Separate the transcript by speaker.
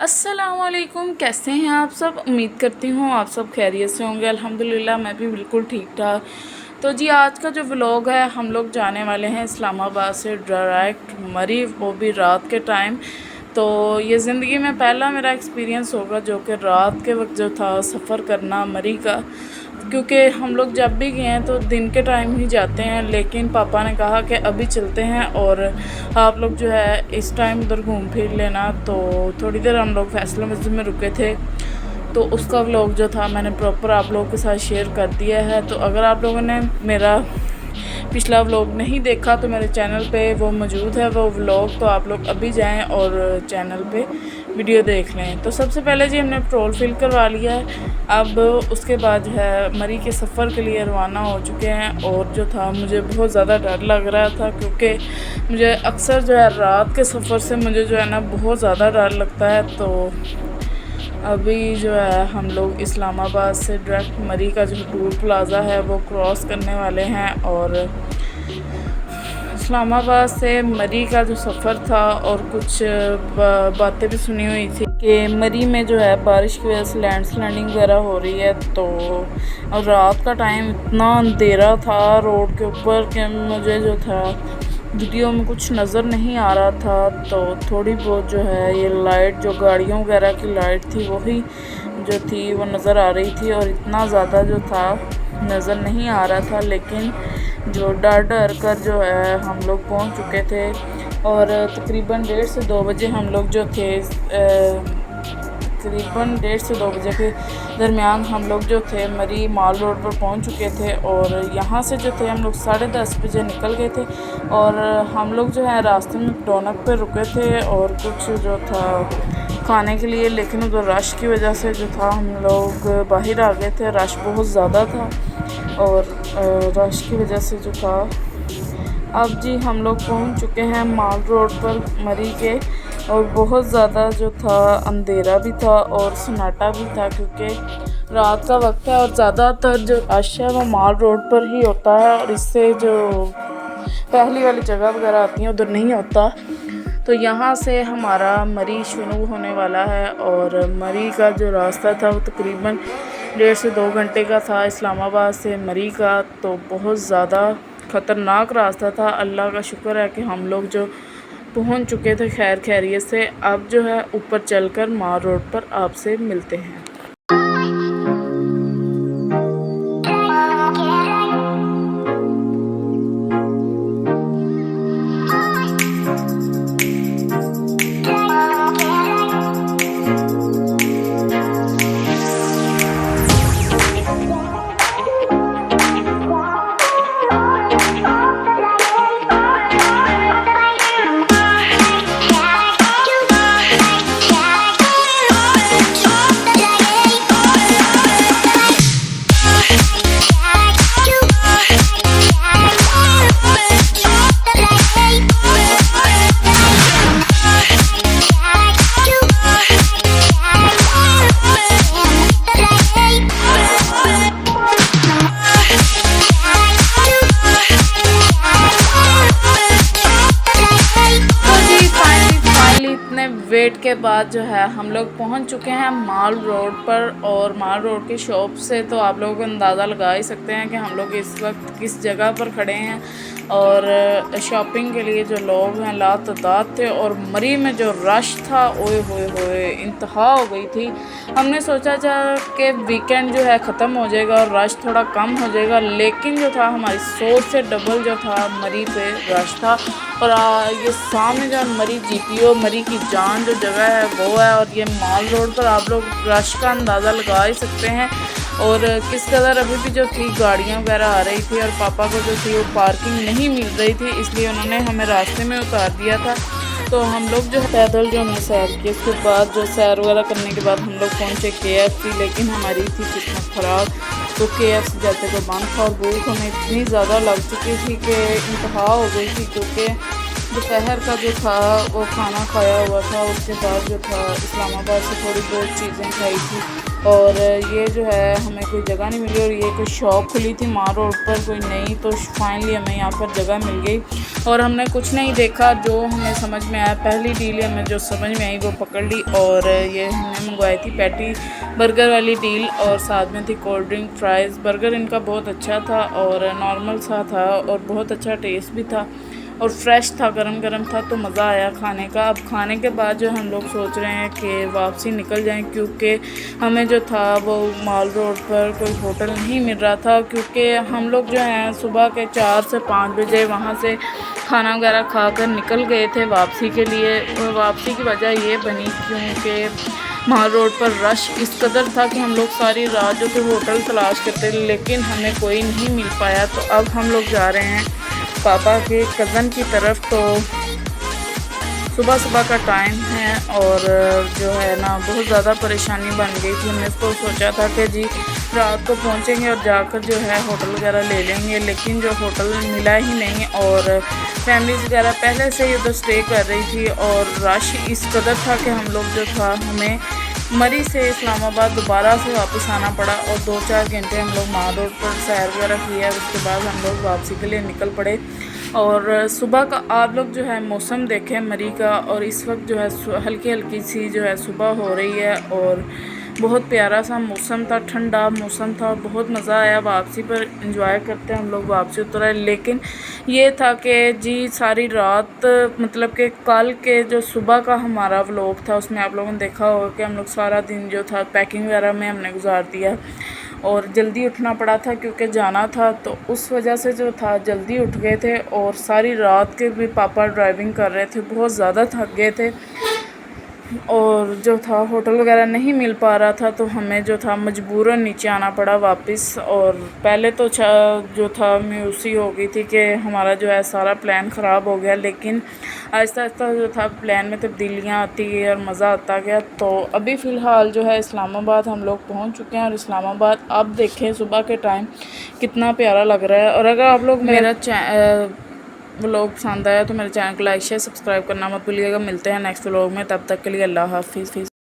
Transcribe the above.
Speaker 1: अस्सलामुअलैकुम, कैसे हैं आप सब। उम्मीद करती हूँ आप सब खैरियत से होंगे। अल्हम्दुलिल्लाह मैं भी बिल्कुल ठीक ठाक। तो जी आज का जो व्लॉग है, हम लोग जाने वाले हैं इस्लामाबाद से डायरेक्ट मरी, वो भी रात के टाइम। तो ये ज़िंदगी में पहला मेरा एक्सपीरियंस होगा जो कि रात के वक्त जो था सफ़र करना मरी का, क्योंकि हम लोग जब भी गए हैं तो दिन के टाइम ही जाते हैं। लेकिन पापा ने कहा कि अभी चलते हैं और आप लोग जो है इस टाइम उधर घूम फिर लेना। तो थोड़ी देर हम लोग फैसला मस्जिद में रुके थे, तो उसका व्लॉग जो था मैंने प्रॉपर आप लोगों के साथ शेयर कर दिया है। तो अगर आप लोगों ने मेरा पिछला व्लॉग नहीं देखा तो मेरे चैनल पे वो मौजूद है, वो व्लॉग। तो आप लोग अभी जाएं और चैनल पे वीडियो देख लें। तो सबसे पहले जी हमने पेट्रोल फिल करवा लिया है। अब उसके बाद जो है मरी के सफ़र के लिए रवाना हो चुके हैं। और जो था मुझे बहुत ज़्यादा डर लग रहा था, क्योंकि मुझे अक्सर जो है रात के सफ़र से मुझे जो है ना बहुत ज़्यादा डर लगता है। तो अभी जो है हम लोग इस्लामाबाद से डायरेक्ट मरी का जो टूल प्लाज़ा है वो क्रॉस करने वाले हैं। और इस्लामाबाद से मरी का जो सफ़र था, और कुछ बातें भी सुनी हुई थी कि मरी में जो है बारिश की वजह से लैंडस्लाइडिंग वगैरह हो रही है। तो और रात का टाइम इतना अंधेरा था रोड के ऊपर कि मुझे जो था वीडियो में कुछ नज़र नहीं आ रहा था। तो थोड़ी बहुत जो है ये लाइट, जो गाड़ियों वगैरह की लाइट थी वही जो थी वो नज़र आ रही थी, और इतना ज़्यादा जो था नज़र नहीं आ रहा था। लेकिन जो डर डर कर जो है हम लोग पहुंच चुके थे। और तकरीबन 1:30 से 2 बजे हम लोग जो थे तकरीबन 1:30 से 2 बजे के दरमियान हम लोग जो थे मरी माल रोड पर पहुंच चुके थे। और यहाँ से जो थे हम लोग 10:30 बजे निकल गए थे। और हम लोग जो है रास्ते में टोनक पे रुके थे और कुछ जो था खाने के लिए, लेकिन उधर रश की वजह से जो था हम लोग बाहर आ गए थे। रश बहुत ज़्यादा था और रश की वजह से जो था अब जी हम लोग पहुंच चुके हैं माल रोड पर मरी के। और बहुत ज़्यादा जो था अंधेरा भी था और सन्नाटा भी था, क्योंकि रात का वक्त है और ज़्यादातर जो रश है वो माल रोड पर ही होता है। और इससे जो पहली वाली जगह वगैरह आती हैं उधर नहीं होता। तो यहाँ से हमारा मरी शुरू होने वाला है। और मरी का जो रास्ता था वो तकरीबन 1.5 से 2 घंटे का था इस्लामाबाद से मरी का। तो बहुत ज़्यादा ख़तरनाक रास्ता था। अल्लाह का शुक्र है कि हम लोग जो पहुँच चुके थे खैर खैरियत से। अब जो है ऊपर चलकर माल रोड पर आपसे मिलते हैं। वेट के बाद जो है हम लोग पहुंच चुके हैं माल रोड पर। और माल रोड की शॉप से तो आप लोग अंदाज़ा लगा ही सकते हैं कि हम लोग इस वक्त किस जगह पर खड़े हैं। और शॉपिंग के लिए जो लोग हैं लातादाद थे। और मरी में जो रश था ओए होए होए इंतहा हो गई थी। हमने सोचा था कि वीकेंड जो है ख़त्म हो जाएगा और रश थोड़ा कम हो जाएगा, लेकिन जो था हमारी सोच से डबल जो था मरी पे रश था। और ये सामने जो मरी GPO मरी की जान जो जगह है वो है। और ये माल रोड पर आप लोग रश का अंदाज़ा लगा ही सकते हैं। और किस कदर अभी भी जो थी गाड़ियाँ वगैरह आ रही थी, और पापा को जो थी वो पार्किंग नहीं मिल रही थी, इसलिए उन्होंने हमें रास्ते में उतार दिया था। तो हम लोग जो पैदल जो हमने सैर की, उसके बाद जो सैर वगैरह करने के बाद हम लोग पहुँचे KFC। लेकिन हमारी थी किस्मत ख़राब, तो KFC जाते तो बंद था। और भूख हमें इतनी ज़्यादा लग चुकी थी कि इंतहा हो गई थी, क्योंकि दोपहर का जो था वो खाना खाया हुआ था। उसके बाद जो था इस्लामाबाद से थोड़ी बहुत चीज़ें खाई थी, और ये जो है हमें कोई जगह नहीं मिली और ये कोई शॉप खुली थी मार रोड पर कोई नई, तो फाइनली हमें यहाँ पर जगह मिल गई और हमने कुछ नहीं देखा, जो हमें समझ में आया पहली डील हमें जो समझ में आई वो पकड़ ली। और ये हमने मंगवाई थी पैटी बर्गर वाली डील और साथ में थी कोल्ड ड्रिंक फ्राइज़। बर्गर इनका बहुत अच्छा था और नॉर्मल सा था और बहुत अच्छा टेस्ट भी था और फ्रेश था, गरम गरम था, तो मज़ा आया खाने का। अब खाने के बाद जो हम लोग सोच रहे हैं कि वापसी निकल जाएं, क्योंकि हमें जो था वो माल रोड पर कोई होटल नहीं मिल रहा था, क्योंकि हम लोग जो हैं सुबह के 4 से 5 बजे वहाँ से खाना वगैरह खाकर निकल गए थे वापसी के लिए। वापसी की वजह ये बनी क्योंकि माल रोड पर रश इस कदर था कि हम लोग सारी रात जो थे होटल तलाश करते, लेकिन हमें कोई नहीं मिल पाया। तो अब हम लोग जा रहे हैं पापा के कज़न की तरफ। तो सुबह सुबह का टाइम है और जो है ना बहुत ज़्यादा परेशानी बन गई थी। हमने तो सोचा था कि जी रात को पहुंचेंगे और जाकर जो है होटल वगैरह ले लेंगे, लेकिन जो होटल मिला ही नहीं और फैमिलीज़ वगैरह पहले से ही उधर स्टे कर रही थी और रश इस कदर था कि हम लोग जो था हमें मरी से इस्लामाबाद दोबारा से वापस आना पड़ा और 2-4 घंटे हम लोग माल रोड पर सैर वगैरह किया। उसके बाद हम लोग वापसी के लिए निकल पड़े और सुबह का आप लोग जो है मौसम देखें मरी का, और इस वक्त जो है हल्की हल्की सी जो है सुबह हो रही है और बहुत प्यारा सा मौसम था, ठंडा मौसम था, बहुत मज़ा आया। वापसी पर एंजॉय करते हम लोग वापसी उतरे, लेकिन ये था कि जी सारी रात मतलब कि कल के जो सुबह का हमारा व्लॉग था उसमें आप लोगों ने देखा होगा कि हम लोग सारा दिन जो था पैकिंग वगैरह में हमने गुजार दिया और जल्दी उठना पड़ा था क्योंकि जाना था, तो उस वजह से जो था जल्दी उठ गए थे और सारी रात के भी पापा ड्राइविंग कर रहे थे, बहुत ज़्यादा थक गए थे और जो था होटल वगैरह नहीं मिल पा रहा था, तो हमें जो था मजबूरन नीचे आना पड़ा वापस। और पहले तो जो था मायूसी हो गई थी कि हमारा जो है सारा प्लान ख़राब हो गया, लेकिन आहिस्ता आहिस्ता जो था प्लान में तब्दीलियाँ आती गई और मज़ा आता गया। तो अभी फ़िलहाल जो है इस्लामाबाद हम लोग पहुँच चुके हैं और इस्लामाबाद अब देखें सुबह के टाइम कितना प्यारा लग रहा है। और अगर आप लोग मेरा व्लॉग पसंद आया तो मेरे चैनल को लाइक शेयर सब्सक्राइब करना मत भूलिएगा। मिलते हैं नेक्स्ट व्लॉग में, तब तक के लिए अल्लाह हाफिज़।